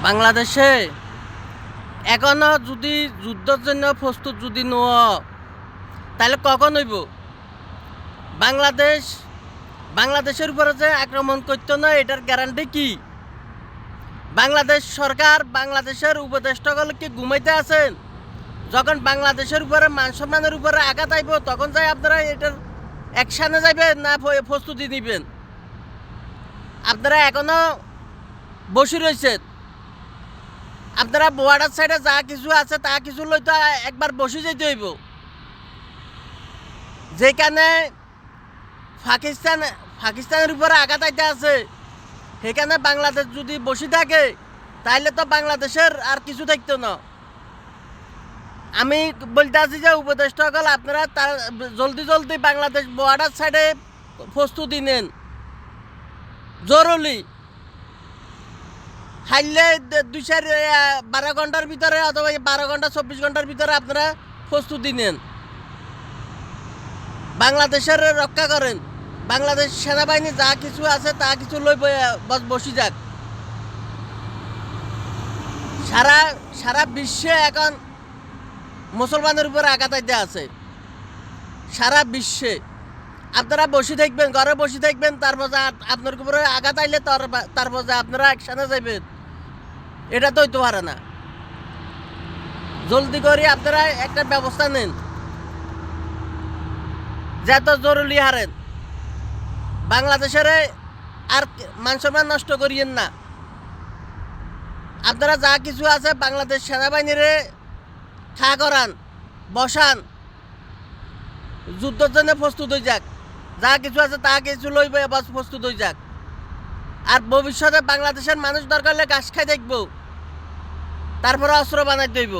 বাংলাদেশে এখনো যদি যুদ্ধের জন্য প্রস্তুত যদি নয় তাহলে কখন হইব? বাংলাদেশের উপরে যে আক্রমণ করতো না এটার গ্যারান্টি কি? বাংলাদেশ সরকার বাংলাদেশের উপদেষ্টাগুলো কি ঘুমাইতে আছেন? যখন বাংলাদেশের উপরে মান সম্মানের উপরে আঘাত আইব তখন যাই আপনারা এটার অ্যাকশানে যাবেন না প্রস্তুতি নিবেন? আপনারা এখনো বসে রয়েছেন। আপনারা বর্ডার সাইডে যা কিছু আছে তা কিছু লই তো একবার বসে যেতে হইব। যেখানে পাকিস্তানের উপরে আঘাত আইতে আছে সেখানে বাংলাদেশ যদি বসে থাকে তাহলে তো বাংলাদেশের আর কিছু থাকতো না। আমি বলতে আছি যে উপদেষ্টাসকল আপনারা তার জলদি বাংলাদেশ বর্ডার সাইডে প্রস্তুতি নেন জরুরি। হাইলে 12 ঘন্টার ভিতরে অথবা 12 ঘন্টা 24 ঘন্টার ভিতরে আপনারা প্রস্তুতি নেন, বাংলাদেশের রক্ষা করেন। বাংলাদেশ সেনাবাহিনী যা কিছু আছে তা কিছু লই বসি যাক। সারা বিশ্বে এখন মুসলমানের উপর আঘাত আইতে আছে। সারা বিশ্বে আপনারা বসে থাকবেন, ঘরে বসে থাকবেন, তারপর আপনার উপরে আঘাত আইলে তারপর আপনারা একসাথে যাইবেন, এটা তো হইতে পারে না। জলদি করে আপনারা একটা ব্যবস্থা নেন, যত জরুরি হারেন। বাংলাদেশের আর মান সম্মান নষ্ট করিয়েন না। আপনারা যা কিছু আছে বাংলাদেশ সেনাবাহিনীর খা করান, বসান, যুদ্ধের জন্য প্রস্তুত হয়ে যাক। যা কিছু আছে তা কিছু লই প্রস্তুত হয়ে যাক। আর ভবিষ্যতে বাংলাদেশের মানুষ দরকার হলে ঘাস খাই দেখব, তারপরে অস্ত্র বানাই দেব।